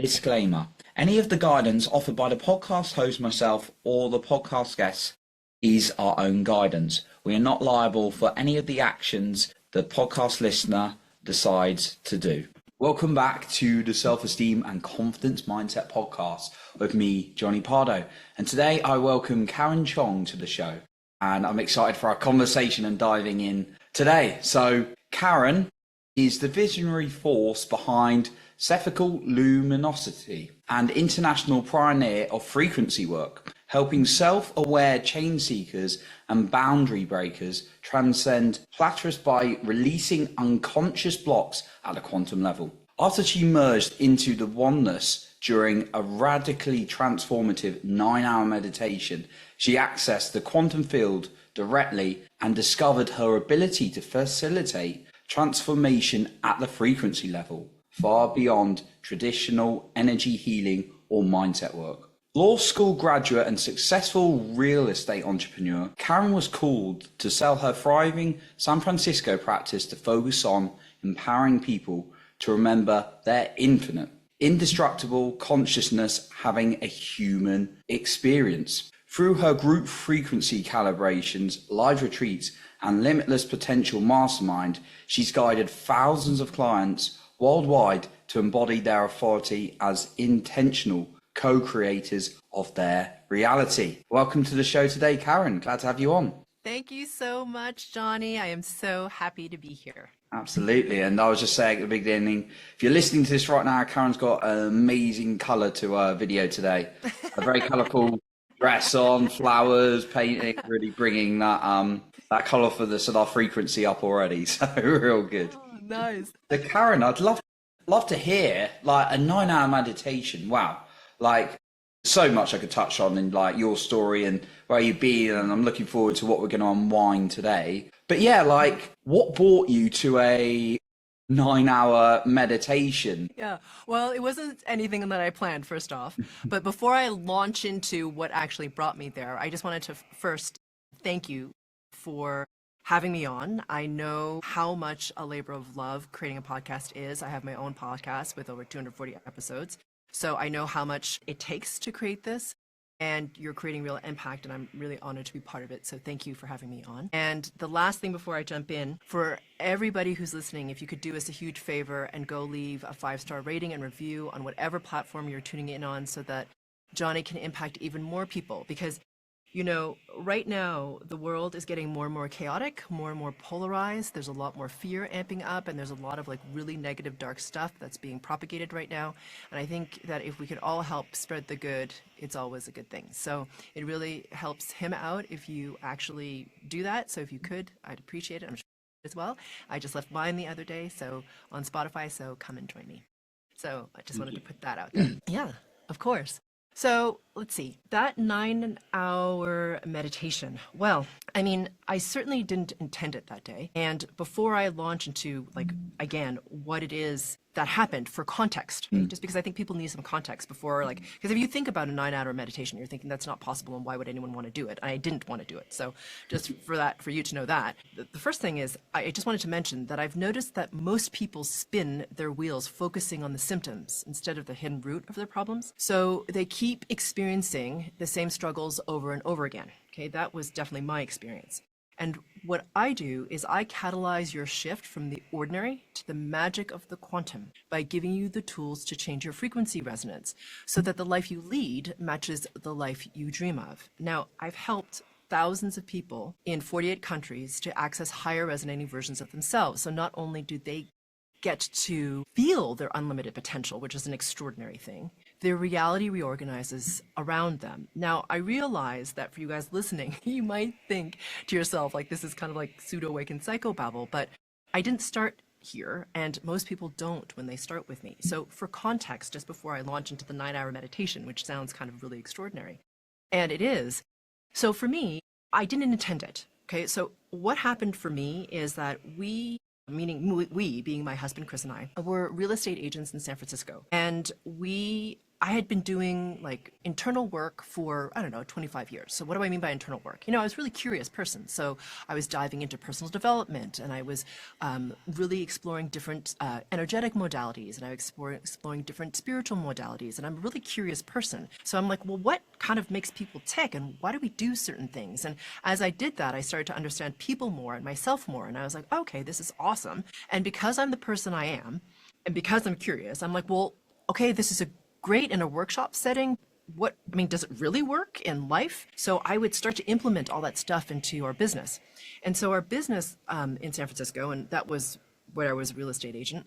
Disclaimer. Any of the guidance offered by the podcast host, myself, or the podcast guests is our own guidance. We are not liable for any of the actions the podcast listener decides to do. Welcome back to the Self-Esteem and Confidence Mindset podcast with me, Johnny Pardo. And today I welcome Karen Cheong to the show. And I'm excited for our conversation and diving in today. So Karen is the visionary force behind Cephalic Luminosity and international pioneer of frequency work, helping self-aware change seekers and boundary breakers transcend plateaus by releasing unconscious blocks at a quantum level. After she merged into the Oneness during a radically transformative 9-hour meditation, she accessed the quantum field directly and discovered her ability to facilitate transformation at the frequency level, far beyond traditional energy healing or mindset work. Law school graduate and successful real estate entrepreneur, Karen was called to sell her thriving San Francisco practice to focus on empowering people to remember their infinite, indestructible consciousness having a human experience. Through her group frequency calibrations, live retreats, and limitless potential mastermind, she's guided thousands of clients worldwide to embody their authority as intentional co-creators of their reality. Welcome to the show today, Karen. Glad to have you on. Thank you so much, Johnny. I am so happy to be here. Absolutely. And I was just saying at the beginning, if you're listening to this right now, Karen's got an amazing colour to her video today. A very colourful dress on, flowers, painting, really bringing that colour for the solar frequency up already. So real good. Oh, nice. So Karen, I'd love to hear like a 9-hour meditation. Wow. Like so much I could touch on in like your story and where you've been, and I'm looking forward to what we're going to unwind today. But yeah, like what brought you to a 9-hour meditation? Yeah, well, it wasn't anything that I planned, first off. But before I launch into what actually brought me there, I just wanted to first thank you for having me on. I know how much a labor of love creating a podcast is. I have my own podcast with over 240 episodes. So I know how much it takes to create this, and you're creating real impact, and I'm really honored to be part of it. So thank you for having me on. And the last thing before I jump in, for everybody who's listening, if you could do us a huge favor and go leave a 5-star rating and review on whatever platform you're tuning in on, so that Johnny can impact even more people. Because you know, right now, the world is getting more and more chaotic, more and more polarized. There's a lot more fear amping up, and there's a lot of like really negative, dark stuff that's being propagated right now. And I think that if we could all help spread the good, it's always a good thing. So it really helps him out if you actually do that. So if you could, I'd appreciate it. I'm sure as well. I just left mine the other day, so on Spotify, so come and join me. So I just wanted to put that out there. Yeah, of course. So let's see, that 9-hour meditation. Well, I mean, I certainly didn't intend it that day. And before I launch into like, again, what it is that happened for context, right? Just because I think people need some context before, like, because if you think about a 9-hour meditation, you're thinking that's not possible and why would anyone want to do it? I didn't want to do it. So just for that, for you to know that, the first thing is, I just wanted to mention that I've noticed that most people spin their wheels focusing on the symptoms instead of the hidden root of their problems. So they keep experiencing the same struggles over and over again. Okay, that was definitely my experience. And what I do is I catalyze your shift from the ordinary to the magic of the quantum by giving you the tools to change your frequency resonance so that the life you lead matches the life you dream of. Now, I've helped thousands of people in 48 countries to access higher resonating versions of themselves. So not only do they get to feel their unlimited potential, which is an extraordinary thing, their reality reorganizes around them. Now, I realize that for you guys listening, you might think to yourself, like, this is kind of like pseudo-awakened psychobabble, but I didn't start here, and most people don't when they start with me. So for context, just before I launch into the 9-hour meditation, which sounds kind of really extraordinary, and it is. So for me, I didn't intend it. Okay, so what happened for me is that we, meaning we being my husband Chris and I, were real estate agents in San Francisco, and we I had been doing like internal work for, I don't know, 25 years. So what do I mean by internal work? I was a really curious person. So I was diving into personal development, and I was really exploring different energetic modalities, and I was exploring different spiritual modalities. And I'm a really curious person. So I'm like, well, what kind of makes people tick, and why do we do certain things? And as I did that, I started to understand people more and myself more. And I was like, okay, this is awesome. And because I'm the person I am, and because I'm curious, I'm like, well, okay, this is a great in a workshop setting. Does it really work in life? So I would start to implement all that stuff into our business. And so our business in San Francisco, and that was where I was a real estate agent,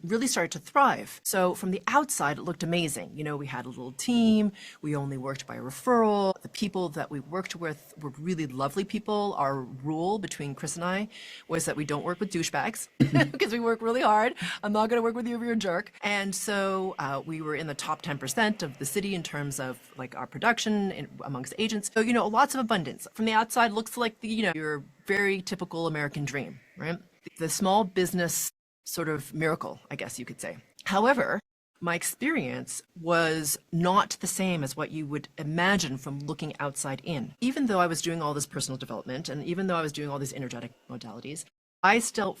really started to thrive. So from the outside, it looked amazing. We had a little team. We only worked by referral. The people that we worked with were really lovely people. Our rule between Chris and I was that we don't work with douchebags because we work really hard. I'm not going to work with you if you're a jerk. And so we were in the top 10% of the city in terms of like our production amongst agents. So, lots of abundance. From the outside, looks like your very typical American dream, right? The small business sort of miracle, I guess you could say. However, my experience was not the same as what you would imagine from looking outside in. Even though I was doing all this personal development, and even though I was doing all these energetic modalities, I still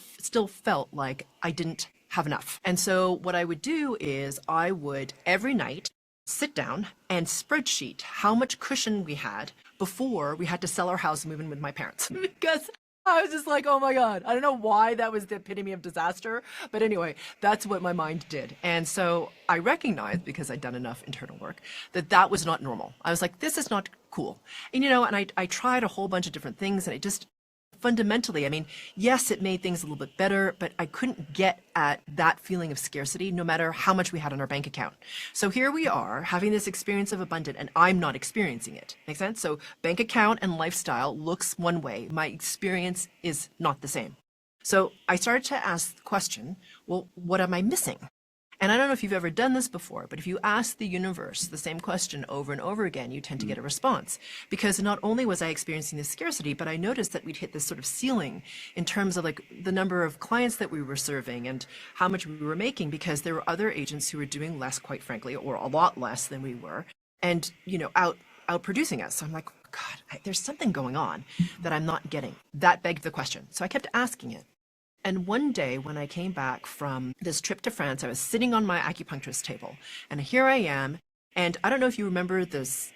felt like I didn't have enough. And so what I would do is I would every night sit down and spreadsheet how much cushion we had before we had to sell our house and move in with my parents. Because I was just like, oh my God, I don't know why that was the epitome of disaster. But anyway, that's what my mind did. And so I recognized, because I'd done enough internal work, that was not normal. I was like, this is not cool. And, I tried a whole bunch of different things, and it just fundamentally, yes, it made things a little bit better, but I couldn't get at that feeling of scarcity no matter how much we had on our bank account. So here we are having this experience of abundance, and I'm not experiencing it. Make sense? So bank account and lifestyle looks one way. My experience is not the same. So I started to ask the question, well, what am I missing? And I don't know if you've ever done this before, but if you ask the universe the same question over and over again, you tend to get a response. Because not only was I experiencing this scarcity, but I noticed that we'd hit this sort of ceiling in terms of like the number of clients that we were serving and how much we were making, because there were other agents who were doing less, quite frankly, or a lot less than we were, and, out producing us. So I'm like, God, there's something going on that I'm not getting. That begged the question. So I kept asking it. And one day when I came back from this trip to France, I was sitting on my acupuncturist table, and here I am. And I don't know if you remember this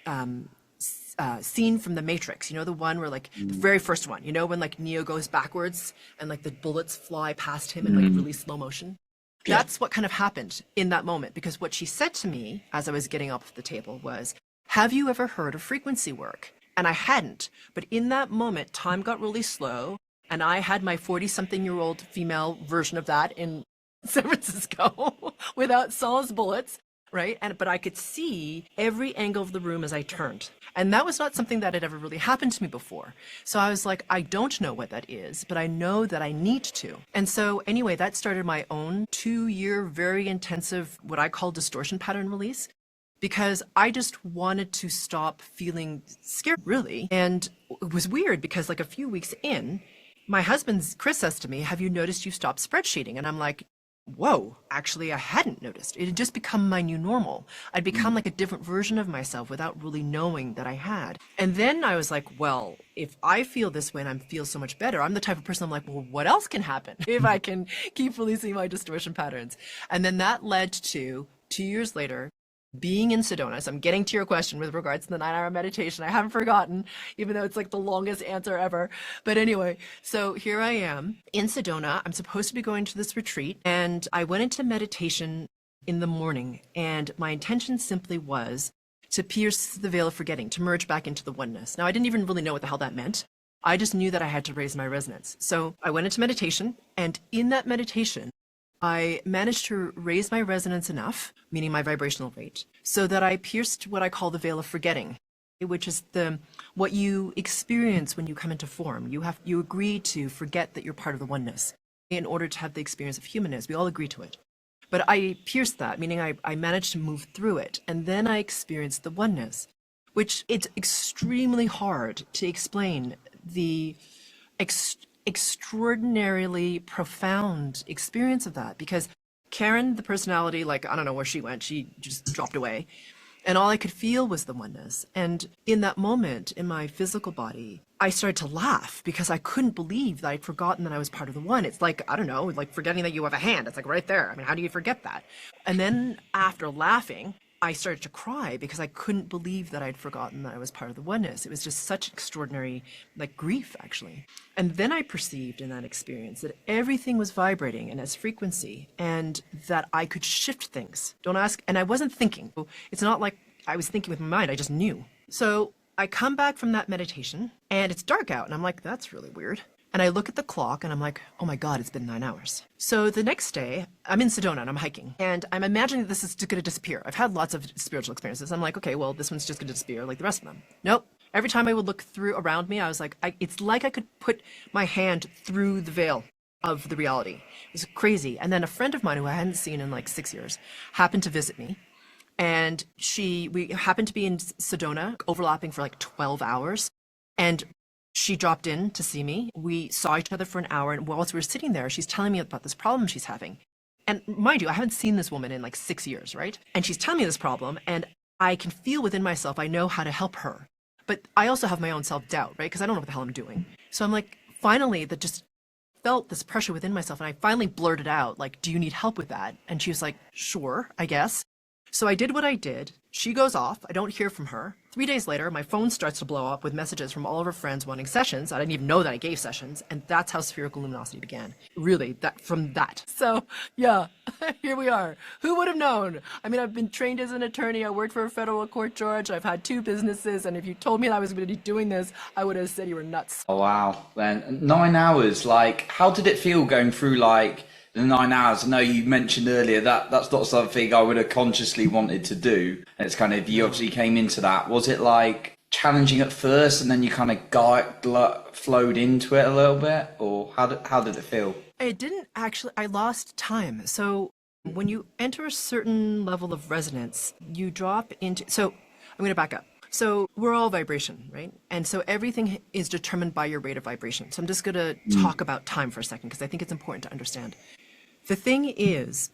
scene from The Matrix, the one where like the very first one, when like Neo goes backwards and like the bullets fly past him in like really slow motion. Yeah. That's what kind of happened in that moment, because what she said to me as I was getting off the table was, have you ever heard of frequency work? And I hadn't, but in that moment, time got really slow. And I had my 40-something-year-old female version of that in San Francisco without Saul's bullets, right? But I could see every angle of the room as I turned. And that was not something that had ever really happened to me before. So I was like, I don't know what that is, but I know that I need to. And so anyway, that started my own 2-year, very intensive, what I call distortion pattern release, because I just wanted to stop feeling scared, really. And it was weird because like a few weeks in, my husband, Chris, says to me, have you noticed you've stopped spreadsheeting? And I'm like, whoa, actually, I hadn't noticed. It had just become my new normal. I'd become like a different version of myself without really knowing that I had. And then I was like, well, if I feel this way and I feel so much better, I'm the type of person I'm like, well, what else can happen if I can keep releasing my distortion patterns? And then that led to 2 years later, being in Sedona. So I'm getting to your question with regards to the 9-hour meditation. I haven't forgotten, even though it's like the longest answer ever. But anyway, so here I am in Sedona. I'm supposed to be going to this retreat, and I went into meditation in the morning, and my intention simply was to pierce the veil of forgetting, to merge back into the oneness. Now, I didn't even really know what the hell that meant. I just knew that I had to raise my resonance. So I went into meditation, and in that meditation, I managed to raise my resonance enough, meaning my vibrational rate, so that I pierced what I call the veil of forgetting, which is what you experience when you come into form. You agree to forget that you're part of the oneness in order to have the experience of humanness. We all agree to it. But I pierced that, meaning I managed to move through it, and then I experienced the oneness, which it's extremely hard to explain the extraordinarily profound experience of that, because Karen, the personality, like, I don't know where she went. She just dropped away. And all I could feel was the oneness. And in that moment, in my physical body, I started to laugh because I couldn't believe that I'd forgotten that I was part of the one. It's like, I don't know, like forgetting that you have a hand. It's like right there. I mean, how do you forget that? And then after laughing, I started to cry because I couldn't believe that I'd forgotten that I was part of the oneness. It was just such extraordinary, like, grief, actually. And then I perceived in that experience that everything was vibrating and as frequency, and that I could shift things. Don't ask. And I wasn't thinking. It's not like I was thinking with my mind. I just knew. So I come back from that meditation and it's dark out, and I'm like, that's really weird. And I look at the clock and I'm like, oh my God, it's been 9 hours. So the next day, I'm in Sedona and I'm hiking. And I'm imagining this is going to disappear. I've had lots of spiritual experiences. I'm like, okay, well, this one's just going to disappear like the rest of them. Nope. Every time I would look through around me, I was like, it's like I could put my hand through the veil of the reality. It was crazy. And then a friend of mine who I hadn't seen in like 6 years happened to visit me. And we happened to be in Sedona, overlapping for like 12 hours. And she dropped in to see me. We saw each other for an hour, and whilst we were sitting there, she's telling me about this problem she's having. And mind you, I haven't seen this woman in like 6 years, right? And she's telling me this problem, and I can feel within myself, I know how to help her. But I also have my own self-doubt, right? Because I don't know what the hell I'm doing. So I'm like, finally, that just felt this pressure within myself, and I finally blurted out, like, do you need help with that? And she was like, sure, I guess. So I did what I did. She goes off. I don't hear from her. 3 days later, my phone starts to blow up with messages from all of her friends wanting sessions. I didn't even know that I gave sessions. And that's how Spherical Luminosity began. Really, from that. So, yeah, here we are. Who would have known? I mean, I've been trained as an attorney. I worked for a federal court, George. I've had 2 businesses. And if you told me that I was going to be doing this, I would have said you were nuts. Oh, wow. Then 9 hours, like, how did it feel going through, like, the 9 hours? I know you mentioned earlier that that's not something I would have consciously wanted to do. And it's kind of, you obviously came into that. Was it like challenging at first and then you kind of flowed into it a little bit? Or how did it feel? It didn't actually, I lost time. So when you enter a certain level of resonance, you drop into, so I'm going to back up. So we're all vibration, right? And so everything is determined by your rate of vibration. So I'm just going to talk about time for a second because I think it's important to understand. The thing is,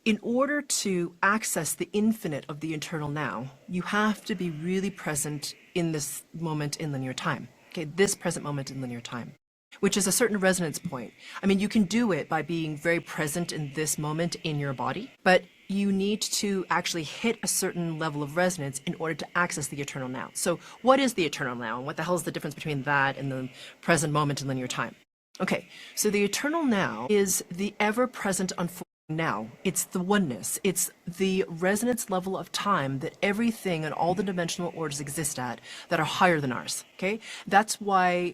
in order to access the infinite of the eternal now, you have to be really present in this moment in linear time. Okay, this present moment in linear time, which is a certain resonance point. I mean, you can do it by being very present in this moment in your body, but you need to actually hit a certain level of resonance in order to access the eternal now. So what is the eternal now? And what the hell is the difference between that and the present moment in linear time? Okay, so the eternal now is the ever-present unfolding now. It's the oneness. It's the resonance level of time that everything and all the dimensional orders exist at that are higher than ours, okay? That's why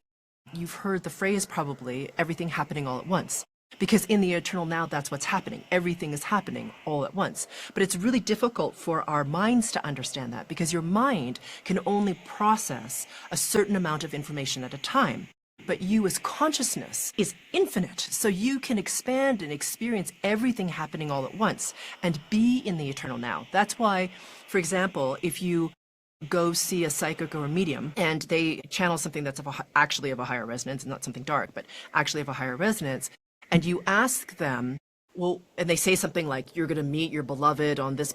you've heard the phrase probably, everything happening all at once. Because in the eternal now, that's what's happening. Everything is happening all at once. But it's really difficult for our minds to understand that because your mind can only process a certain amount of information at a time. But you as consciousness is infinite, so you can expand and experience everything happening all at once and be in the eternal now. That's why, for example, if you go see a psychic or a medium and they channel something that's actually of a higher resonance, and not something dark, but actually of a higher resonance, and you ask them, well, and they say something like, you're going to meet your beloved on this,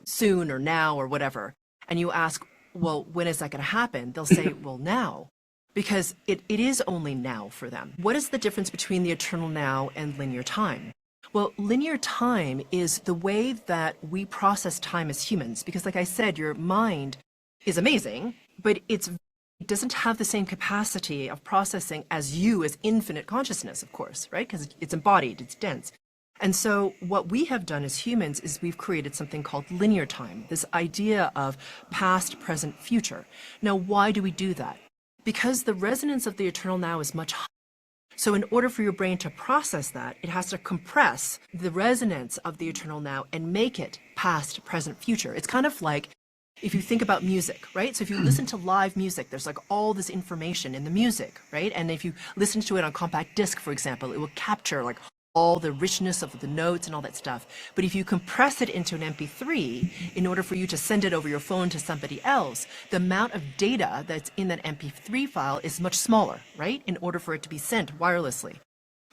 soon or now or whatever, and you ask, well, when is that going to happen? They'll say, well, now. Because it is only now for them. What is the difference between the eternal now and linear time? Well, linear time is the way that we process time as humans. Because like I said, your mind is amazing, but it doesn't have the same capacity of processing as you as infinite consciousness, of course, right? Because it's embodied, it's dense. And so what we have done as humans is we've created something called linear time, this idea of past, present, future. Now, why do we do that? Because the resonance of the eternal now is much higher. So in order for your brain to process that, it has to compress the resonance of the eternal now and make it past, present, future. It's kind of like if you think about music, right? So if you listen to live music, there's like all this information in the music, right? And if you listen to it on compact disc, for example, it will capture like all the richness of the notes and all that stuff. But if you compress it into an MP3, in order for you to send it over your phone to somebody else, the amount of data that's in that MP3 file is much smaller, right? In order for it to be sent wirelessly.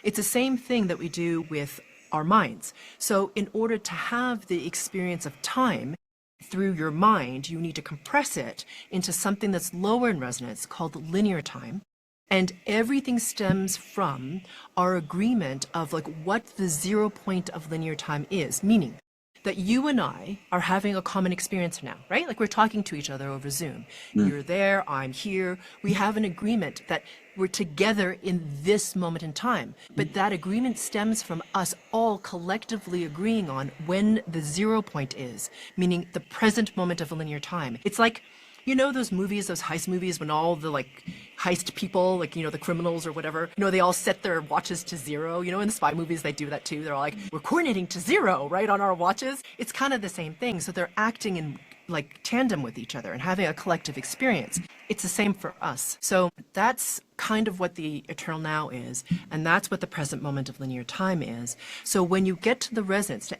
It's the same thing that we do with our minds. So in order to have the experience of time through your mind, you need to compress it into something that's lower in resonance called linear time. And everything stems from our agreement of like what the 0 point of linear time is, meaning that you and I are having a common experience now, right? Like we're talking to each other over Zoom. You're there, I'm here. We have an agreement that we're together in this moment in time. But that agreement stems from us all collectively agreeing on when the 0 point is, meaning the present moment of a linear time. It's like, you know, those movies, those heist movies, when all the like heist people, like, you know, the criminals or whatever, you know, they all set their watches to 0. You know, in the spy movies, they do that too. They're all like, we're coordinating to 0, right, on our watches. It's kind of the same thing. So they're acting in like tandem with each other and having a collective experience. It's the same for us. So that's kind of what the eternal now is. And that's what the present moment of linear time is. So when you get to the resonance, to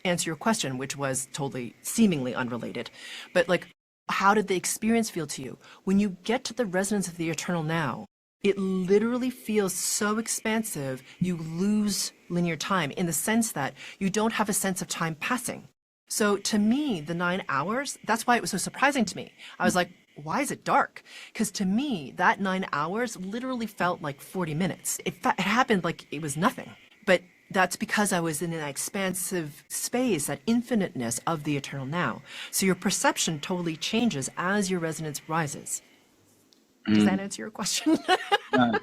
answer your question, which was totally seemingly unrelated, but like, how did the experience feel to you? When you get to the resonance of the eternal now, it literally feels so expansive, you lose linear time in the sense that you don't have a sense of time passing. So to me, the 9 hours, that's why it was so surprising to me. I was like, why is it dark? Because to me, that 9 hours literally felt like 40 minutes. It happened like it was nothing. But that's because I was in an expansive space, that infiniteness of the eternal now. So your perception totally changes as your resonance rises. Does that answer your question? No.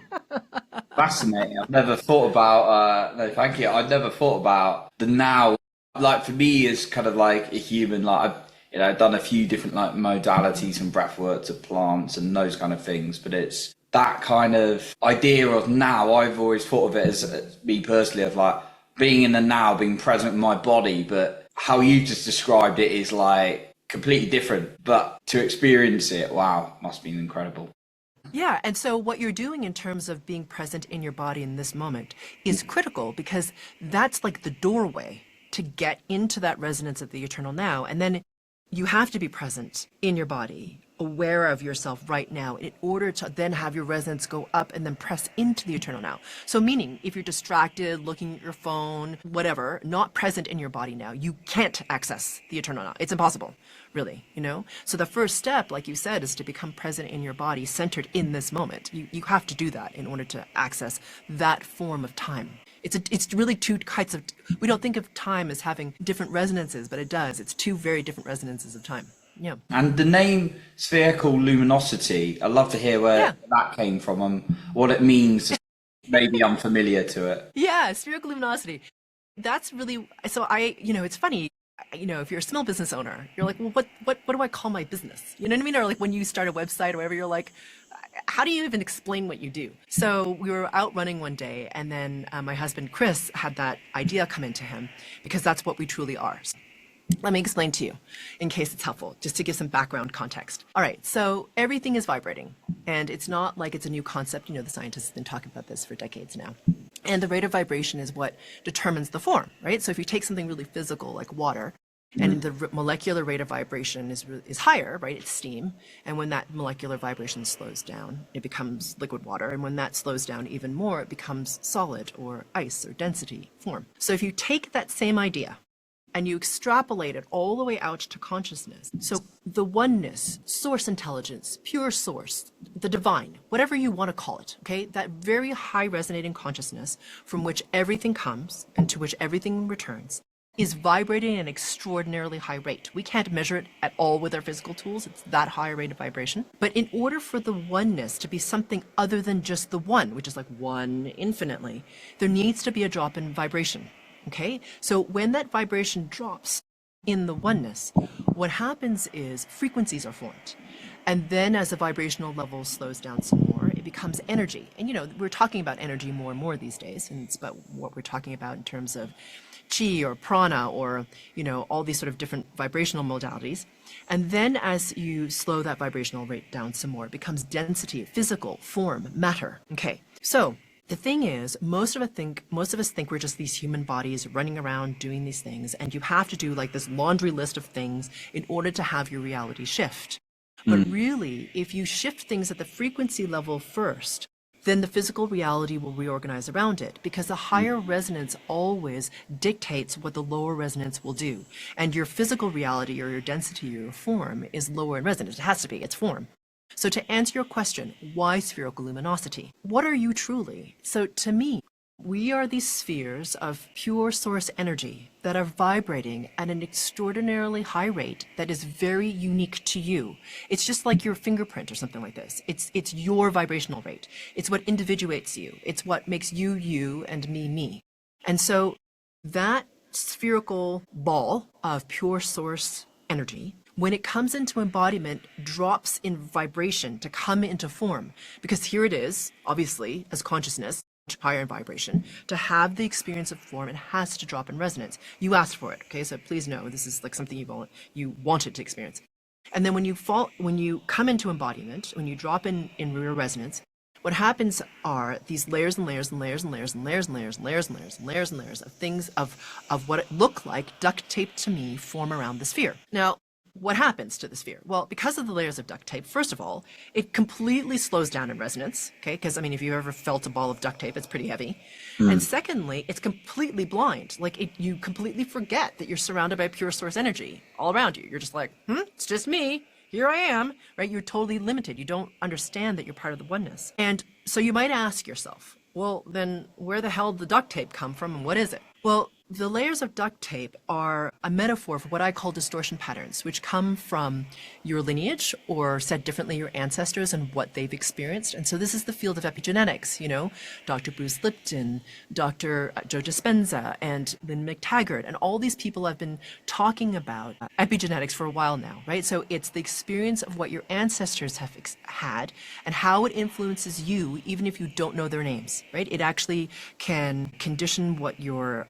Fascinating. I've never thought about, no, thank you. I'd never thought about the now. Like for me, as kind of like a human, like I've done a few different like modalities and breath work to plants and those kind of things, but it's that kind of idea of now. I've always thought of it as me personally, of like being in the now, being present in my body, but how you just described it is like completely different. But to experience it, wow, must have been incredible. Yeah, and so what you're doing in terms of being present in your body in this moment is critical, because that's like the doorway to get into that resonance of the eternal now. And then you have to be present in your body, aware of yourself right now, in order to then have your resonance go up and then press into the eternal now. So meaning, if you're distracted, looking at your phone, whatever, not present in your body now, you can't access the eternal now. It's impossible, really, you know? So the first step, like you said, is to become present in your body, centered in this moment. You have to do that in order to access that form of time. It's really two kinds of, we don't think of time as having different resonances, but it does. It's two very different resonances of time. Yeah. And the name spherical luminosity, I'd love to hear where that came from and what it means. Maybe I'm familiar to it. Yeah, spherical luminosity. That's really, so it's funny, if you're a small business owner, you're like, well, what do I call my business? You know what I mean? Or like when you start a website or whatever, you're like, how do you even explain what you do? So we were out running one day, and then my husband, Chris, had that idea come into him, because that's what we truly are. Let me explain to you in case it's helpful, just to give some background context. All right, so everything is vibrating, and it's not like it's a new concept. The scientists have been talking about this for decades now. And the rate of vibration is what determines the form, right? So if you take something really physical like water, and the molecular rate of vibration is higher, right? It's steam. And when that molecular vibration slows down, it becomes liquid water. And when that slows down even more, it becomes solid or ice or density form. So if you take that same idea and you extrapolate it all the way out to consciousness, so the oneness, source intelligence, pure source, the divine, whatever you want to call it, okay? That very high resonating consciousness from which everything comes and to which everything returns, is vibrating at an extraordinarily high rate. We can't measure it at all with our physical tools. It's that high rate of vibration. But in order for the oneness to be something other than just the one, which is like one infinitely, there needs to be a drop in vibration. Okay? So when that vibration drops in the oneness, what happens is frequencies are formed. And then as the vibrational level slows down some more, it becomes energy. And we're talking about energy more and more these days, and it's about what we're talking about in terms of chi or prana or, all these sort of different vibrational modalities. And then as you slow that vibrational rate down some more, it becomes density, physical, form, matter. Okay. So the thing is, most of us think we're just these human bodies running around doing these things, and you have to do like this laundry list of things in order to have your reality shift. But really, if you shift things at the frequency level first, then the physical reality will reorganize around it, because the higher resonance always dictates what the lower resonance will do. And your physical reality or your density or your form is lower in resonance. It has to be, it's form. So to answer your question, why spherical luminosity? What are you truly? So to me, we are these spheres of pure source energy that are vibrating at an extraordinarily high rate that is very unique to you. It's just like your fingerprint or something like this. It's your vibrational rate. It's what individuates you. It's what makes you you and me. And so that spherical ball of pure source energy, when it comes into embodiment, drops in vibration to come into form. Because here it is, obviously, as consciousness, higher in vibration, to have the experience of form, it has to drop in resonance. You asked for it, okay? So please know this is like something you wanted to experience. And then when you come into embodiment, when you drop in real resonance, what happens are these layers and layers and layers and layers and layers and layers and layers and layers and layers and layers of things of what it looked like duct tape to me form around the sphere. Now, what happens to the sphere? Well, because of the layers of duct tape, first of all, it completely slows down in resonance, okay? Because, I mean, if you ever felt a ball of duct tape, it's pretty heavy. And secondly, it's completely blind. Like, you completely forget that you're surrounded by pure source energy all around you. You're just like, it's just me. Here I am, right? You're totally limited. You don't understand that you're part of the oneness. And so you might ask yourself, well, then where the hell did the duct tape come from and what is it? Well, the layers of duct tape are a metaphor for what I call distortion patterns, which come from your lineage, or said differently, your ancestors and what they've experienced. And so this is the field of epigenetics, you know, Dr. Bruce Lipton, Dr. Joe Dispenza, and Lynn McTaggart, and all these people have been talking about epigenetics for a while now, right? So it's the experience of what your ancestors have had and how it influences you, even if you don't know their names, right? It actually can condition what your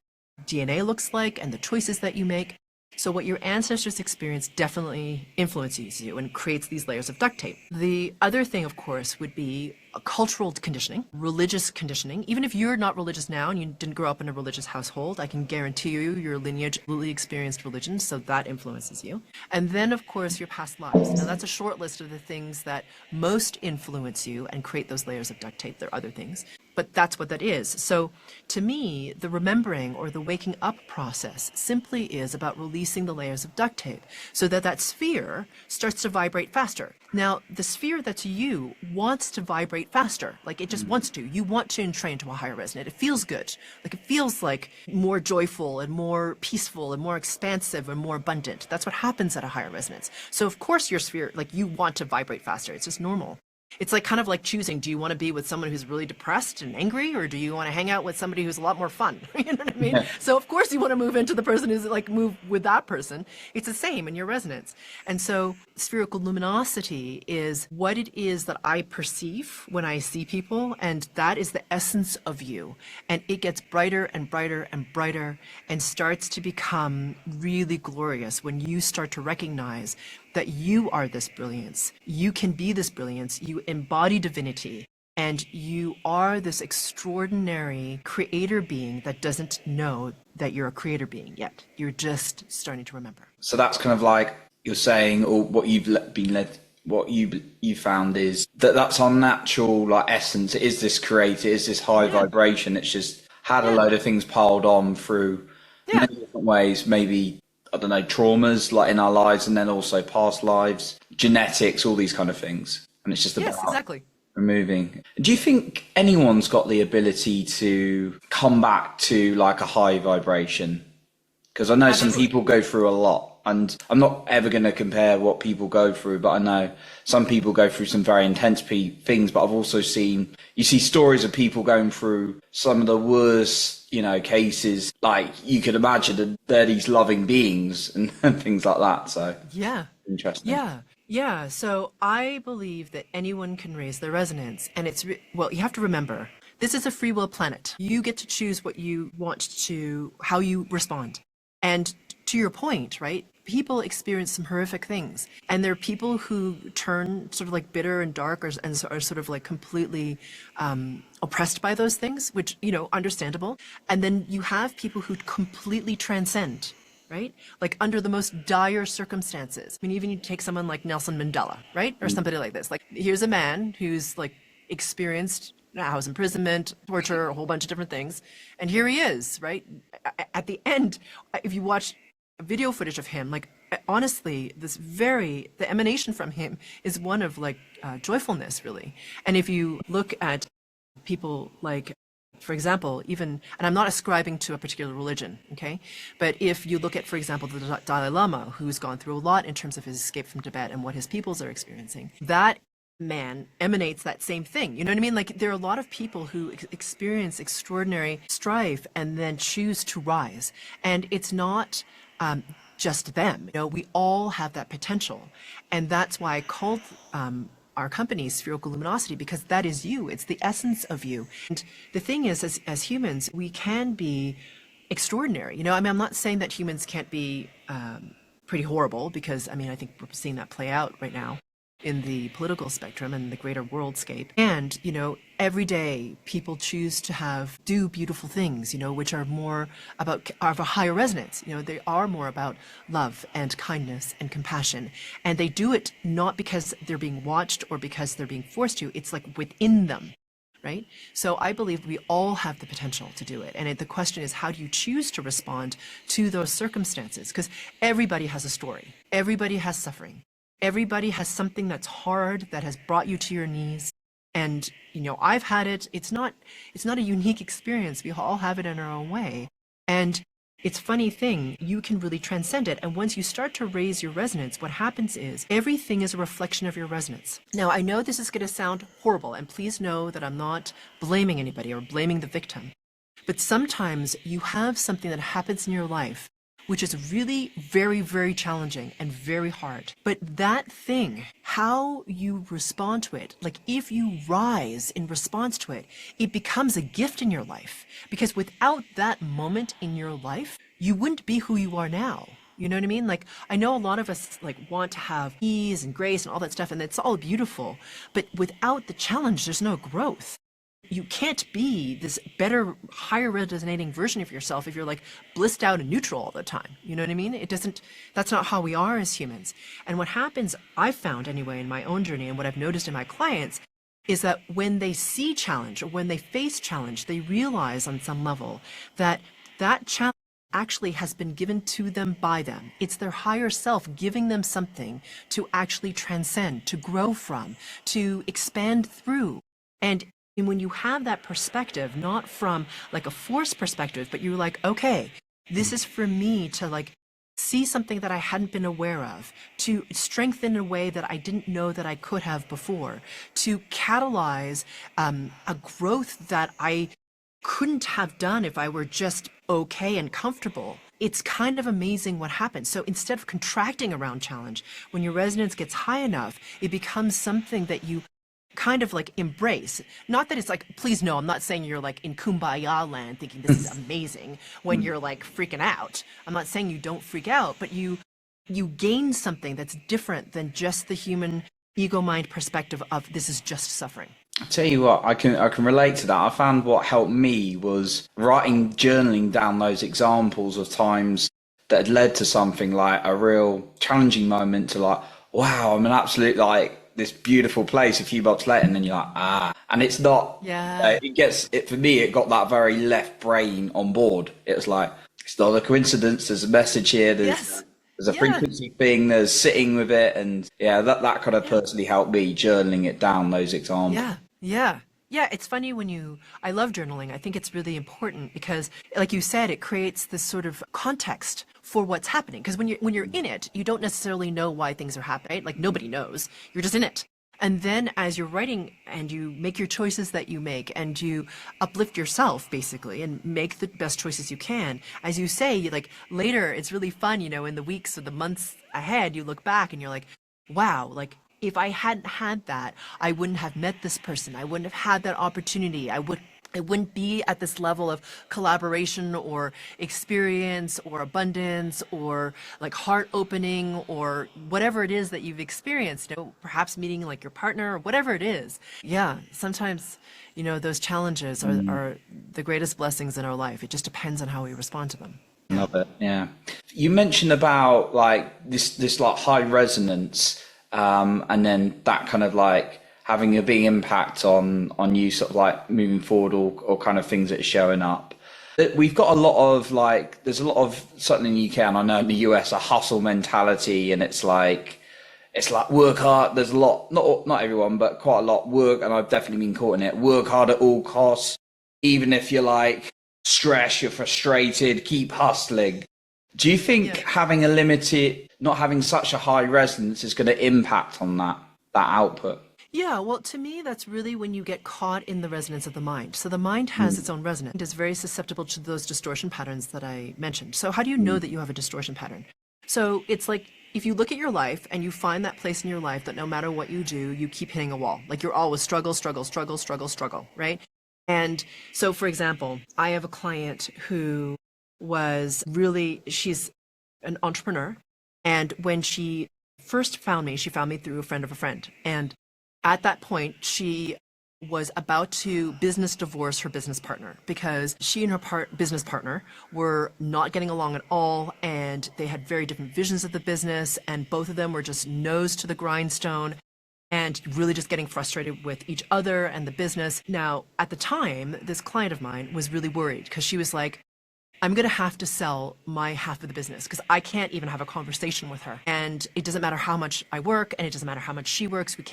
DNA looks like and the choices that you make. So what your ancestors experienced definitely influences you and creates these layers of duct tape. The other thing, of course, would be a cultural conditioning, religious conditioning. Even if you're not religious now and you didn't grow up in a religious household, I can guarantee you your lineage really experienced religion, so that influences you. And then, of course, your past lives. Now, that's a short list of the things that most influence you and create those layers of duct tape. There are other things, but that's what that is. So to me, the remembering or the waking up process simply is about releasing the layers of duct tape so that that sphere starts to vibrate faster. Now, the sphere that's you wants to vibrate faster. Like, it just wants to. You want to entrain to a higher resonance. It feels good. Like, it feels like more joyful and more peaceful and more expansive and more abundant. That's what happens at a higher resonance. So of course your sphere, like, you want to vibrate faster. It's just normal. It's like kind of like choosing, do you want to be with someone who's really depressed and angry, or do you want to hang out with somebody who's a lot more fun? You know what I mean? So of course you want to move into the person who's like, move with that person. It's the same in your resonance. And so spherical luminosity is what it is that I perceive when I see people, and that is the essence of you. And it gets brighter and brighter and brighter and starts to become really glorious when you start to recognize that you are this brilliance. You can be this brilliance. You embody divinity. And you are this extraordinary creator being that doesn't know that you're a creator being yet. You're just starting to remember. So that's kind of like you're saying, or what you've been led, what you found is that that's our natural like essence. It is this creator, it is this high vibration. It's just had a load of things piled on through many different ways, maybe, I don't know, traumas like in our lives, and then also past lives, genetics, all these kind of things. And it's just about exactly. removing. Do you think anyone's got the ability to come back to like a high vibration? Because I know some people go through a lot, and I'm not ever going to compare what people go through, but I know some people go through some very intense things, but I've also seen, you see stories of people going through some of the worst, you know, cases, like you could imagine, and they're these loving beings and things like that. So interesting. Yeah. So I believe that anyone can raise their resonance, and it's, well, you have to remember, this is a free will planet. You get to choose what you want to, how you respond. And to your point, right? People experience some horrific things, and there are people who turn sort of like bitter and dark, and are sort of like completely oppressed by those things, which, you know, understandable. And then you have people who completely transcend, right? Like under the most dire circumstances. I mean, even you take someone like Nelson Mandela, right? Or somebody like this. Like, here's a man who's like experienced house imprisonment, torture, a whole bunch of different things. And here he is, right? At the end, if you watch video footage of him, like honestly, the emanation from him is one of like joyfulness, really. And if you look at people like, for example, even, and I'm not ascribing to a particular religion, okay? But if you look at, for example, the Dalai Lama, who's gone through a lot in terms of his escape from Tibet and what his peoples are experiencing, that man emanates that same thing. You know what I mean? Like there are a lot of people who experience extraordinary strife and then choose to rise. And it's not just them. You know, we all have that potential. And that's why I called our company Spherical Luminosity, because that is you. It's the essence of you. And the thing is, as humans, we can be extraordinary. You know, I mean, I'm not saying that humans can't be pretty horrible, because I mean, I think we're seeing that play out right now in the political spectrum and the greater worldscape. And, you know, every day people choose to do beautiful things, you know, which are more about, are of a higher resonance. You know, they are more about love and kindness and compassion. And they do it not because they're being watched or because they're being forced to. It's like within them, right? So I believe we all have the potential to do it. And the question is, how do you choose to respond to those circumstances? Because everybody has a story. Everybody has suffering. Everybody has something that's hard, that has brought you to your knees. And, you know, I've had it. It's not a unique experience. We all have it in our own way. And it's a funny thing, you can really transcend it. And once you start to raise your resonance, what happens is everything is a reflection of your resonance. Now, I know this is going to sound horrible, and please know that I'm not blaming anybody or blaming the victim. But sometimes you have something that happens in your life which is really very, very challenging and very hard. But that thing, how you respond to it, like if you rise in response to it, it becomes a gift in your life. Because without that moment in your life, you wouldn't be who you are now. You know what I mean? Like, I know a lot of us like want to have ease and grace and all that stuff, and it's all beautiful. But without the challenge, there's no growth. You can't be this better, higher resonating version of yourself if you're like blissed out and neutral all the time. You know what I mean? That's not how we are as humans. And what happens, I've found anyway in my own journey and what I've noticed in my clients, is that when they see challenge or when they face challenge, they realize on some level that that challenge actually has been given to them by them. It's their higher self giving them something to actually transcend, to grow from, to expand through. And when you have that perspective, not from like a forced perspective, but you're like, okay, this is for me to like see something that I hadn't been aware of, to strengthen in a way that I didn't know that I could have before, to catalyze a growth that I couldn't have done if I were just okay and comfortable. It's kind of amazing what happens. So instead of contracting around challenge, when your resonance gets high enough, it becomes something that you kind of like embrace. Not that it's like, please no, I'm not saying you're like in kumbaya land thinking this is amazing when you're like freaking out. I'm not saying you don't freak out, but you gain something that's different than just the human ego mind perspective of this is just suffering. I tell you what, I can relate to that. I found what helped me was journaling down those examples of times that had led to something like a real challenging moment to like, wow, I'm an absolute like this beautiful place a few months later, and then you're like, and it's not, for me, it got that very left brain on board. It was like, it's not a coincidence, there's a message here, there's a frequency thing, there's sitting with it, and that kind of personally helped me, journaling it down, those examples. Yeah, it's funny I love journaling. I think it's really important because, like you said, it creates this sort of context for what's happening. Because when you're in it, you don't necessarily know why things are happening, right? Like nobody knows. You're just in it. And then as you're writing and you make your choices that you make and you uplift yourself basically and make the best choices you can, as you say, like later, it's really fun, you know, in the weeks or the months ahead, you look back and you're like, wow, like if I hadn't had that, I wouldn't have met this person. I wouldn't have had that opportunity. I wouldn't be at this level of collaboration or experience or abundance or like heart opening or whatever it is that you've experienced, you know, perhaps meeting like your partner or whatever it is. Yeah, sometimes, you know, those challenges are the greatest blessings in our life. It just depends on how we respond to them. Love it. Yeah. You mentioned about like this like high resonance, and then that kind of like having a big impact on you sort of like moving forward or kind of things that are showing up. We've got a lot of like, there's a lot of, certainly in the UK and I know in the US, a hustle mentality, and it's like work hard. There's a lot, not everyone, but quite a lot work, and I've definitely been caught in it. Work hard at all costs, even if you're like stressed, you're frustrated, keep hustling. Do you think Yeah. having a limited, not having such a high resonance is going to impact on that output? Yeah, well, to me, that's really when you get caught in the resonance of the mind. So the mind has its own resonance. It is very susceptible to those distortion patterns that I mentioned. So how do you know that you have a distortion pattern? So it's like if you look at your life and you find that place in your life that no matter what you do, you keep hitting a wall. Like you're always struggle, struggle, struggle, struggle, struggle, right? And so, for example, I have a client who was really, she's an entrepreneur. And when she first found me, she found me through a friend of a friend. And at that point, she was about to business divorce her business partner because she and her business partner were not getting along at all, and they had very different visions of the business, and both of them were just nose to the grindstone and really just getting frustrated with each other and the business. Now, at the time, this client of mine was really worried because she was like, I'm going to have to sell my half of the business because I can't even have a conversation with her. And it doesn't matter how much I work and it doesn't matter how much she works. We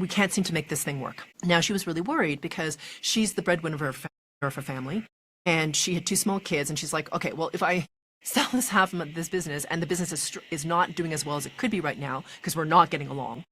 can't seem to make this thing work. Now, she was really worried because she's the breadwinner of her family, and she had two small kids, and she's like, okay, well, if I sell this half of this business and the business is not doing as well as it could be right now because we're not getting along,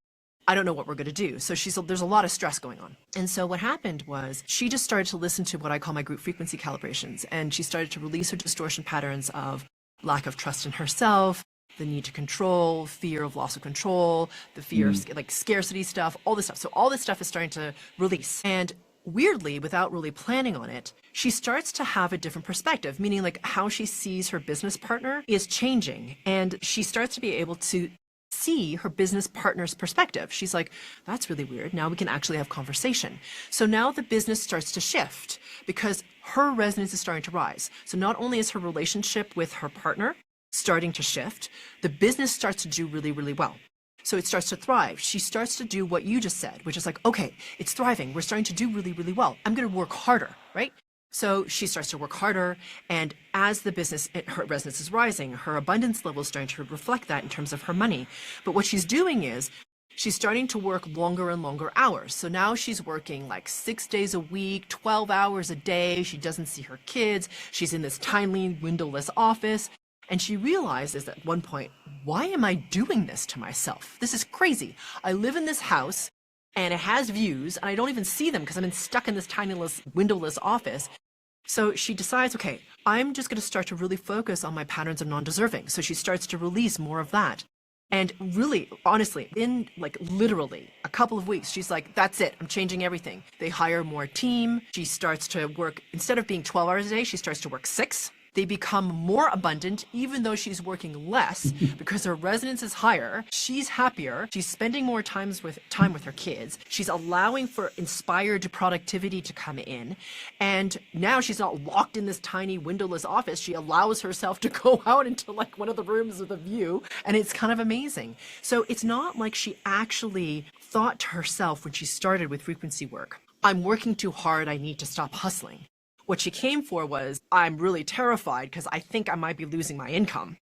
I don't know what we're going to do. So there's a lot of stress going on. And so what happened was she just started to listen to what I call my group frequency calibrations, and she started to release her distortion patterns of lack of trust in herself, the need to control, fear of loss of control, the fear of like scarcity stuff, all this stuff. So all this stuff is starting to release. And weirdly, without really planning on it, she starts to have a different perspective, meaning like how she sees her business partner is changing. And she starts to be able to see her business partner's perspective. She's like, that's really weird. Now we can actually have conversation. So now the business starts to shift because her resonance is starting to rise. So not only is her relationship with her partner starting to shift, the business starts to do really, really well. So it starts to thrive. She starts to do what you just said, which is like, okay, it's thriving. We're starting to do really, really well. I'm going to work harder, right? So she starts to work harder. And as the business, her resonance is rising, her abundance level is starting to reflect that in terms of her money. But what she's doing is she's starting to work longer and longer hours. So now she's working like 6 days a week, 12 hours a day. She doesn't see her kids. She's in this tiny windowless office. And she realizes at one point, why am I doing this to myself? This is crazy. I live in this house and it has views and I don't even see them because I'm stuck in this tiny windowless office. So she decides, okay, I'm just going to start to really focus on my patterns of non-deserving. So she starts to release more of that. And really, honestly, in like literally a couple of weeks, she's like, that's it. I'm changing everything. They hire more team. She starts to work, instead of being 12 hours a day, she starts to work 6. They become more abundant, even though she's working less because her resonance is higher. She's happier. She's spending more time with her kids. She's allowing for inspired productivity to come in. And now she's not locked in this tiny windowless office. She allows herself to go out into like one of the rooms with a view. And it's kind of amazing. So it's not like she actually thought to herself when she started with frequency work, I'm working too hard. I need to stop hustling. What she came for was, I'm really terrified because I think I might be losing my income.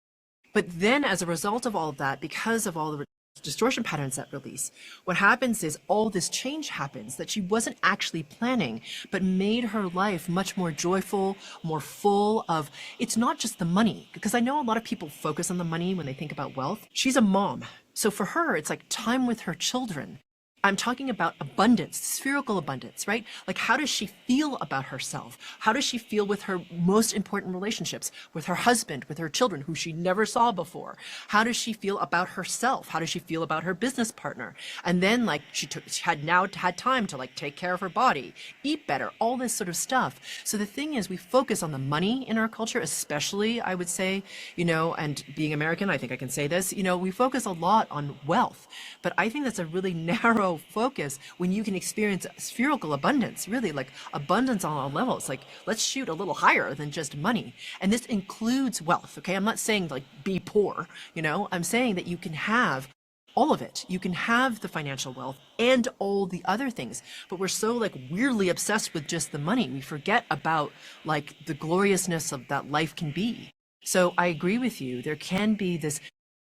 But then as a result of all of that, because of all the distortion patterns that release, what happens is all this change happens that she wasn't actually planning, but made her life much more joyful, more full of, it's not just the money, because I know a lot of people focus on the money when they think about wealth. She's a mom. So for her, it's like time with her children. I'm talking about abundance, spherical abundance, right? Like, how does she feel about herself? How does she feel with her most important relationships, with her husband, with her children, who she never saw before? How does she feel about herself? How does she feel about her business partner? And then, like, she had time to like take care of her body, eat better, all this sort of stuff. So the thing is, we focus on the money in our culture, especially, I would say, and being American, I think I can say this, we focus a lot on wealth, but I think that's a really narrow focus when you can experience spherical abundance, really like abundance on all levels. Like, let's shoot a little higher than just money. And this includes wealth. Okay. I'm not saying like be poor, I'm saying that you can have all of it. You can have the financial wealth and all the other things, but we're so like weirdly obsessed with just the money. We forget about like the gloriousness of that life can be. So I agree with you. There can be this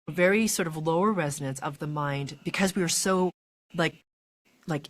very sort of lower resonance of the mind because we are so like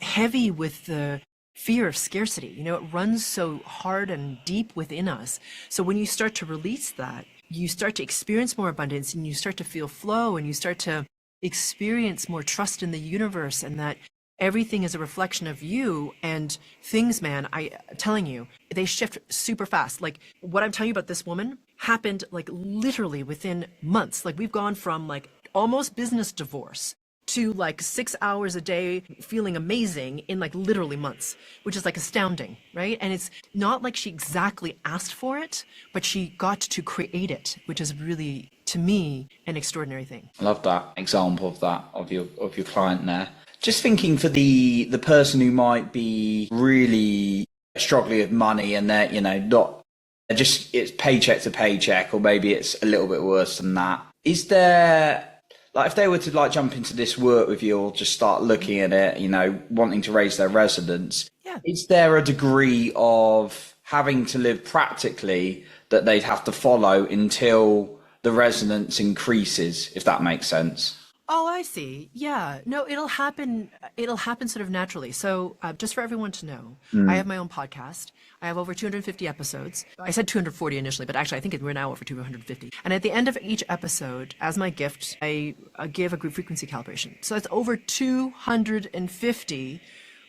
heavy with the fear of scarcity. You know, it runs so hard and deep within us. So when you start to release that, you start to experience more abundance and you start to feel flow and you start to experience more trust in the universe and that everything is a reflection of you and things, man, I'm telling you, they shift super fast. Like what I'm telling you about this woman happened like literally within months. Like we've gone from like almost business divorce to like 6 hours a day feeling amazing in like literally months, which is like astounding, right? And it's not like she exactly asked for it, but she got to create it, which is really, to me, an extraordinary thing. I love that example of your client there. Just thinking for the person who might be really struggling with money and they're, you know, not just it's paycheck to paycheck, or maybe it's a little bit worse than that. Is there, like, if they were to like jump into this work with you or just start looking at it, you know, wanting to raise their resonance, is there a degree of having to live practically that they'd have to follow until the resonance increases, if that makes sense? Oh, I see. Yeah. No, it'll happen. It'll happen sort of naturally. So just for everyone to know, I have my own podcast. I have over 250 episodes. I said 240 initially, but actually I think we're now over 250. And at the end of each episode, as my gift, I give a group frequency calibration. So that's over 250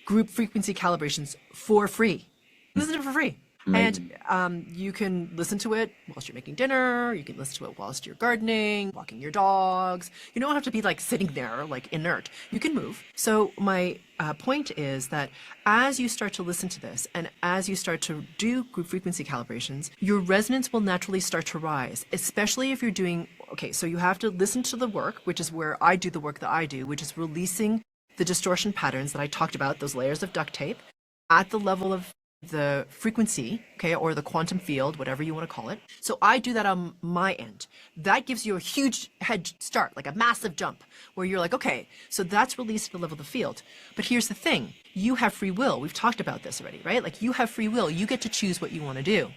group frequency calibrations for free. Listen to it for free. Amazing. And you can listen to it whilst you're making dinner. You can listen to it whilst you're gardening, walking your dogs. You don't have to be like sitting there like inert. You can move. So my point is that as you start to listen to this and as you start to do group frequency calibrations, your resonance will naturally start to rise, especially if you're doing, okay, so you have to listen to the work, which is where I do the work that I do, which is releasing the distortion patterns that I talked about, those layers of duct tape at the level of the frequency, okay, or the quantum field, whatever you want to call it. So I do that on my end. That gives you a huge head start, like a massive jump, where you're like, okay, so that's released at the level of the field. But here's the thing, you have free will. We've talked about this already, right? Like you have free will. You get to choose what you want to do.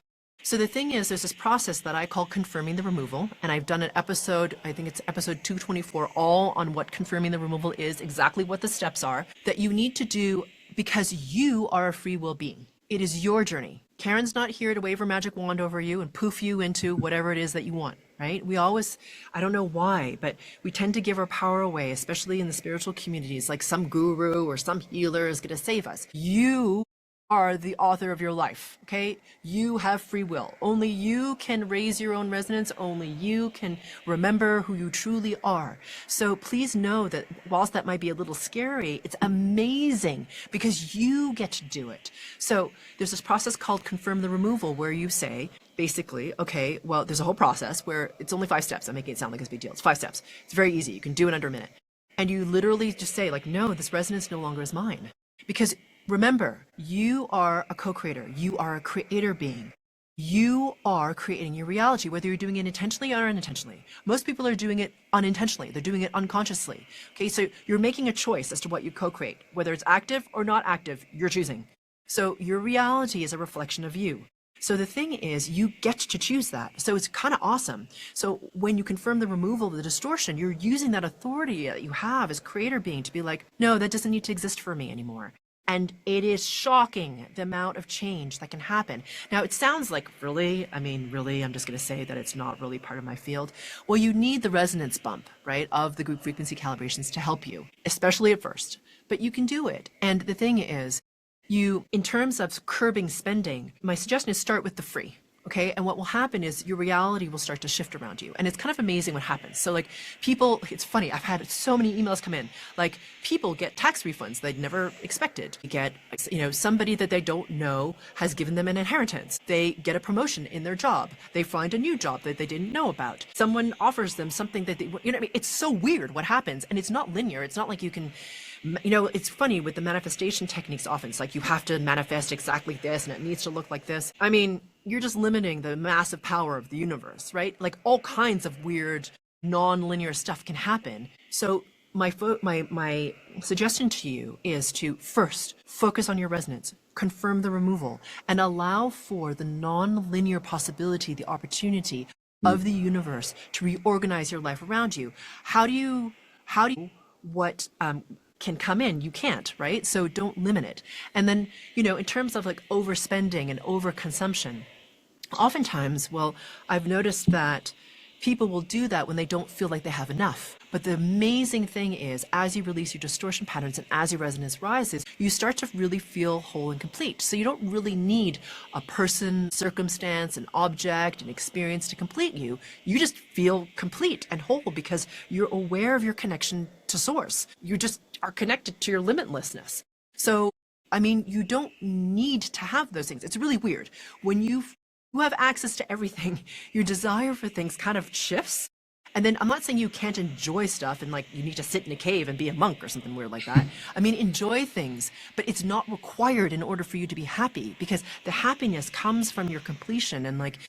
So the thing is, there's this process that I call confirming the removal, and I've done an episode, I think it's episode 224, all on what confirming the removal is, exactly what the steps are that you need to do because you are a free will being. It is your journey. Karen's not here to wave her magic wand over you and poof you into whatever it is that you want, right? We always, I don't know why, but we tend to give our power away, especially in the spiritual communities, like some guru or some healer is going to save us. You are the author of your life, okay? You have free will. Only you can raise your own resonance. Only you can remember who you truly are. So please know that whilst that might be a little scary, it's amazing because you get to do it. So there's this process called confirm the removal where you say, basically, okay, well, there's a whole process where it's only 5 steps. I'm making it sound like it's a big deal. It's 5 steps. It's very easy. You can do it under a minute. And you literally just say like, no, this resonance no longer is mine. Because remember, you are a co-creator. You are a creator being. You are creating your reality, whether you're doing it intentionally or unintentionally. Most people are doing it unintentionally. They're doing it unconsciously. Okay, so you're making a choice as to what you co-create. Whether it's active or not active, you're choosing. So your reality is a reflection of you. So the thing is, you get to choose that. So it's kind of awesome. So when you confirm the removal of the distortion, you're using that authority that you have as creator being to be like, no, that doesn't need to exist for me anymore. And it is shocking the amount of change that can happen. Now, it sounds like, really, I'm just going to say that it's not really part of my field. Well, you need the resonance bump, right, of the group frequency calibrations to help you, especially at first. But you can do it. And the thing is, in terms of curbing spending, my suggestion is start with the free. Okay. And what will happen is your reality will start to shift around you. And it's kind of amazing what happens. So like people, it's funny. I've had so many emails come in, like people get tax refunds they'd never expected. They get, somebody that they don't know has given them an inheritance. They get a promotion in their job. They find a new job that they didn't know about. Someone offers them something that it's so weird what happens. And it's not linear. It's not like you can, it's funny with the manifestation techniques often. It's like you have to manifest exactly this and it needs to look like this. You're just limiting the massive power of the universe, right? Like all kinds of weird, non-linear stuff can happen. So my suggestion to you is to first focus on your resonance, confirm the removal, and allow for the non-linear possibility, the opportunity of the universe to reorganize your life around you. How do you what can come in? You can't, right? So don't limit it. And then, in terms of like overspending and overconsumption, oftentimes, well, I've noticed that people will do that when they don't feel like they have enough. But the amazing thing is, as you release your distortion patterns and as your resonance rises, you start to really feel whole and complete. So you don't really need a person, circumstance, an object, an experience to complete you. You just feel complete and whole because you're aware of your connection to source. You just are connected to your limitlessness. So, I mean, you don't need to have those things. It's really weird. When you have access to everything, your desire for things kind of shifts. And then I'm not saying you can't enjoy stuff and like you need to sit in a cave and be a monk or something weird like that. I mean, enjoy things, but it's not required in order for you to be happy, because the happiness comes from your completion and like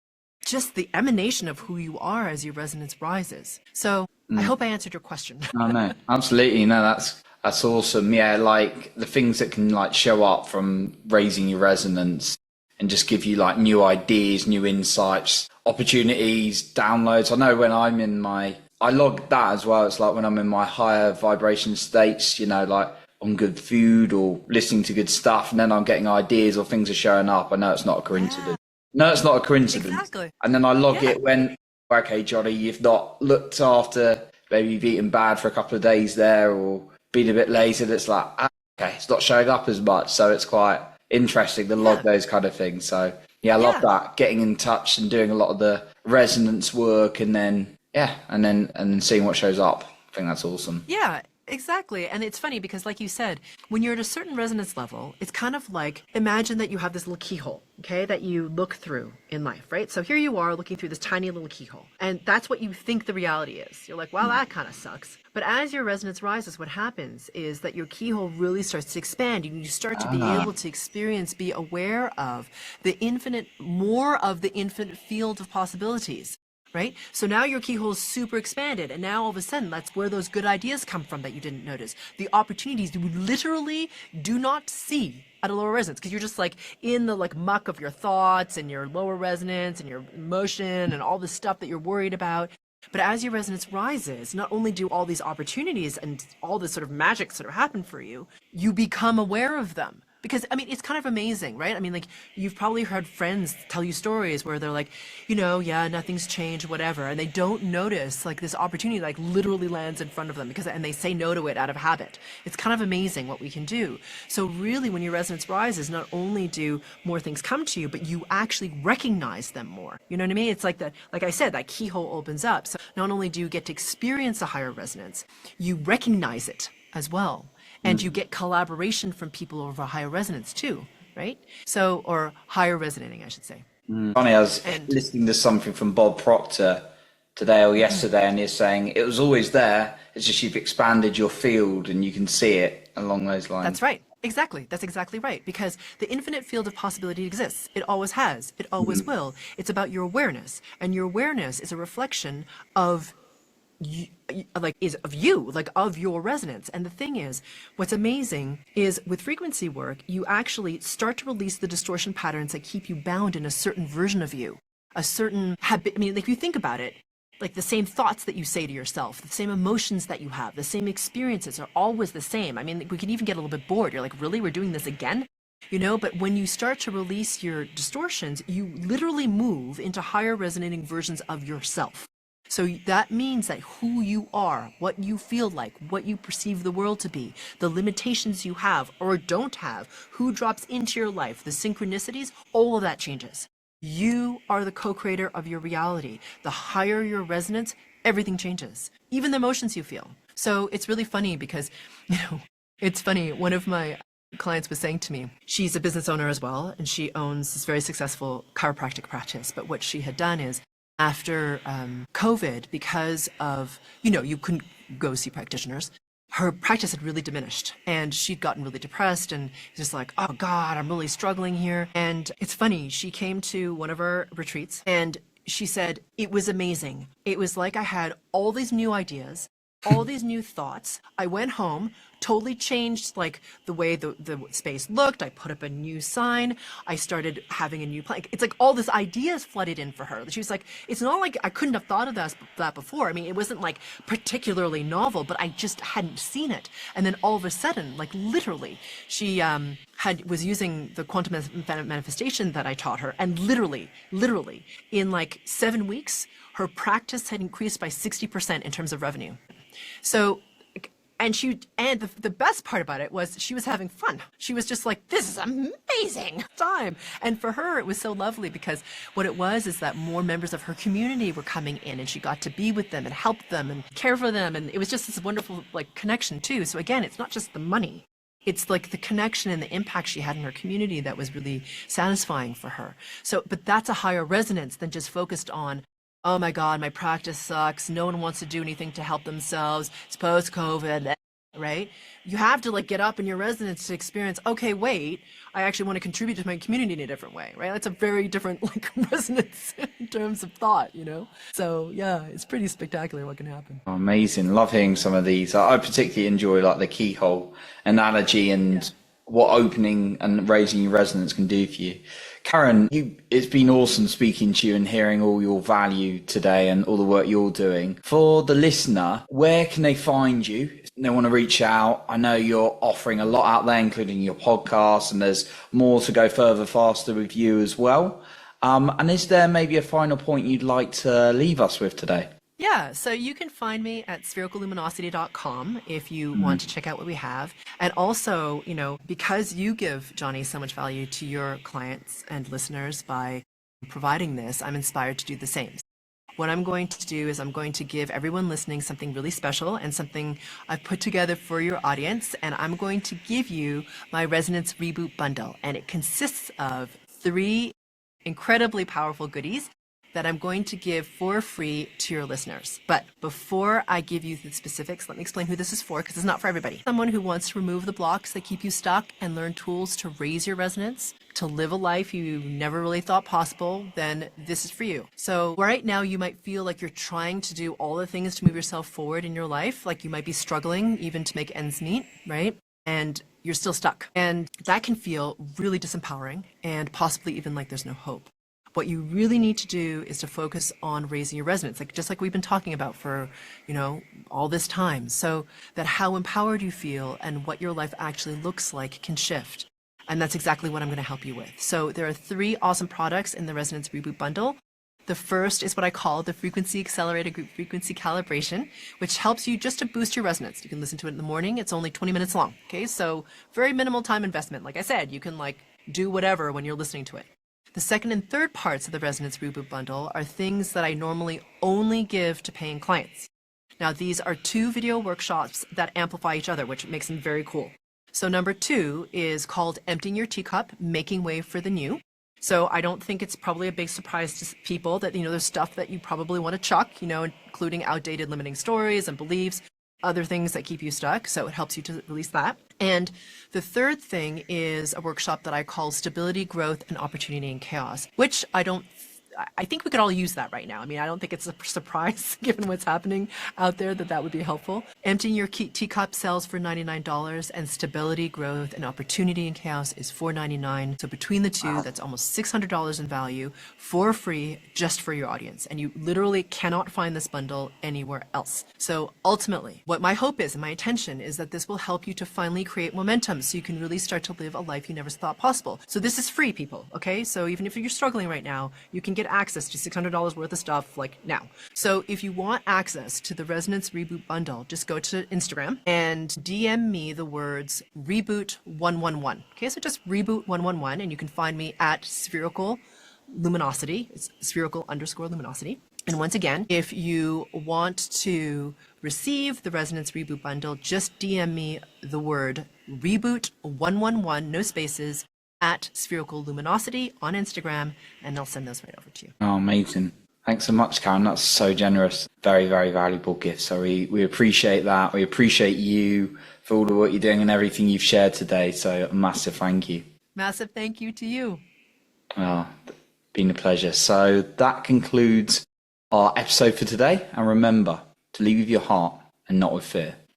just the emanation of who you are as your resonance rises. So I hope I answered your question. Oh, no, absolutely. No, that's awesome. Yeah, like the things that can like show up from raising your resonance and just give you like new ideas, new insights, opportunities, downloads. I know when I'm in I log that as well. It's like when I'm in my higher vibration states, like on good food or listening to good stuff, and then I'm getting ideas or things are showing up. I know it's not a coincidence. Yeah. No, it's not a coincidence. Exactly. And then I log it when, okay, Johnny, you've not looked after, maybe you've eaten bad for a couple of days there or been a bit lazy. It's like, okay, it's not showing up as much. So it's quite interesting to log those kind of things. So I love that, getting in touch and doing a lot of the resonance work, and then seeing what shows up. I think that's awesome. Yeah, exactly. And it's funny because, like you said, when you're at a certain resonance level, it's kind of like, imagine that you have this little keyhole, okay, that you look through in life, right? So here you are looking through this tiny little keyhole, and that's what you think the reality is. You're like, wow, that kind of sucks. But as your resonance rises, what happens is that your keyhole really starts to expand, and you start to be able to experience, be aware of more of the infinite field of possibilities. Right? So now your keyhole is super expanded, and now all of a sudden that's where those good ideas come from that you didn't notice. The opportunities you literally do not see at a lower resonance, because you're just like in the like muck of your thoughts and your lower resonance and your emotion and all the stuff that you're worried about. But as your resonance rises, not only do all these opportunities and all this sort of magic sort of happen for you, you become aware of them. Because, I mean, it's kind of amazing, right? I mean, like, you've probably heard friends tell you stories where they're like, nothing's changed, whatever. And they don't notice, like, this opportunity, like, literally lands in front of them and they say no to it out of habit. It's kind of amazing what we can do. So really, when your resonance rises, not only do more things come to you, but you actually recognize them more. You know what I mean? It's like that, like I said, that keyhole opens up. So not only do you get to experience a higher resonance, you recognize it as well. And you get collaboration from people over a higher resonance too, right? So, or higher resonating, I should say. Funny, I was listening to something from Bob Proctor today or yesterday, and he's saying it was always there. It's just you've expanded your field and you can see it along those lines. That's right. Exactly. That's exactly right. Because the infinite field of possibility exists. It always has. It always will. It's about your awareness. And your awareness is a reflection of of your resonance. And the thing is, what's amazing is with frequency work, you actually start to release the distortion patterns that keep you bound in a certain version of you, a certain habit. I mean, like, if you think about it, like the same thoughts that you say to yourself, the same emotions that you have, the same experiences are always the same. I mean, we can even get a little bit bored. You're like, really? We're doing this again? But when you start to release your distortions, you literally move into higher resonating versions of yourself. So that means that who you are, what you feel like, what you perceive the world to be, the limitations you have or don't have, who drops into your life, the synchronicities, all of that changes. You are the co-creator of your reality. The higher your resonance, everything changes, even the emotions you feel. So it's really funny because, it's funny. One of my clients was saying to me, she's a business owner as well, and she owns this very successful chiropractic practice. But what she had done is, after COVID, because of, you couldn't go see practitioners, her practice had really diminished and she'd gotten really depressed and just like, oh God, I'm really struggling here. And it's funny, she came to one of our retreats and she said, it was amazing. It was like I had all these new ideas. all these new thoughts. I went home, totally changed like the way the space looked. I put up a new sign. I started having a new plan. It's like all this ideas flooded in for her. She was like, it's not like I couldn't have thought of that before. I mean, it wasn't like particularly novel, but I just hadn't seen it. And then all of a sudden, like literally, she was using the quantum manifestation that I taught her, and literally in like 7 weeks, her practice had increased by 60% in terms of revenue. So, and the best part about it was she was having fun. She was just like, this is amazing time. And for her, it was so lovely because what it was is that more members of her community were coming in, and she got to be with them and help them and care for them. And it was just this wonderful like connection too. So again, it's not just the money. It's like the connection and the impact she had in her community that was really satisfying for her. So, but that's a higher resonance than just focused on, oh my God, my practice sucks. No one wants to do anything to help themselves. It's post-COVID, right? You have to like get up in your resonance to experience, okay, wait, I actually want to contribute to my community in a different way, right? That's a very different like resonance in terms of thought, you know? So yeah, it's pretty spectacular what can happen. Oh, amazing. Love hearing some of these. I particularly enjoy like the keyhole analogy and what opening and raising your resonance can do for you. Karen, it's been awesome speaking to you and hearing all your value today and all the work you're doing. For the listener, where can they find you? If they want to reach out. I know you're offering a lot out there, including your podcast, and there's more to go further, faster with you as well. And is there maybe a final point you'd like to leave us with today? Yeah, so you can find me at sphericalluminosity.com if you want to check out what we have. And also, you know, because you give, Johnny, so much value to your clients and listeners by providing this, I'm inspired to do the same. What I'm going to do is I'm going to give everyone listening something really special and something I've put together for your audience. And I'm going to give you my Resonance Reboot Bundle. And it consists of 3 incredibly powerful goodies that I'm going to give for free to your listeners. But before I give you the specifics, let me explain who this is for, because it's not for everybody. Someone who wants to remove the blocks that keep you stuck and learn tools to raise your resonance, to live a life you never really thought possible, then this is for you. So right now you might feel like you're trying to do all the things to move yourself forward in your life, like you might be struggling even to make ends meet, right? And you're still stuck. And that can feel really disempowering and possibly even like there's no hope. What you really need to do is to focus on raising your resonance, like just like we've been talking about for, you know, all this time, so that how empowered you feel and what your life actually looks like can shift. And that's exactly what I'm going to help you with. So there are 3 awesome products in the Resonance Reboot Bundle. The first is what I call the Frequency Accelerated Group Frequency Calibration, which helps you just to boost your resonance. You can listen to it in the morning. It's only 20 minutes long. Okay, so very minimal time investment. Like I said, you can like do whatever when you're listening to it. The second and third parts of the Resonance Reboot Bundle are things that I normally only give to paying clients. Now, these are 2 video workshops that amplify each other, which makes them very cool. So number 2 is called Emptying Your Teacup, Making Way for the New. So I don't think it's probably a big surprise to people that, you know, there's stuff that you probably want to chuck, you know, including outdated limiting stories and beliefs, other things that keep you stuck. So it helps you to release that. And the third thing is a workshop that I call Stability, Growth, and Opportunity in Chaos, which I think we could all use that right now. I mean, I don't think it's a surprise given what's happening out there that would be helpful. Emptying Your Teacup sells for $99, and Stability, Growth, and Opportunity in Chaos is $4.99. So between the two, that's almost $600 in value for free just for your audience. And you literally cannot find this bundle anywhere else. So ultimately, what my hope is and my intention is that this will help you to finally create momentum so you can really start to live a life you never thought possible. So this is free, people, okay? So even if you're struggling right now, you can get access to $600 worth of stuff like now. So if you want access to the Resonance Reboot Bundle, just go to Instagram and DM me the words reboot111. Okay, so just reboot111, and you can find me at Spherical Luminosity. It's spherical_luminosity. And once again, if you want to receive the Resonance Reboot Bundle, just DM me the word reboot111, no spaces, at Spherical Luminosity on Instagram, and I'll send those right over to you. Oh, amazing. Thanks so much, Karen. That's so generous. Very, very valuable gift. So we appreciate that. We appreciate you for all the work you're doing and everything you've shared today. So a massive thank you. Massive thank you to you. Oh, been a pleasure. So that concludes our episode for today. And remember to lead with your heart and not with fear.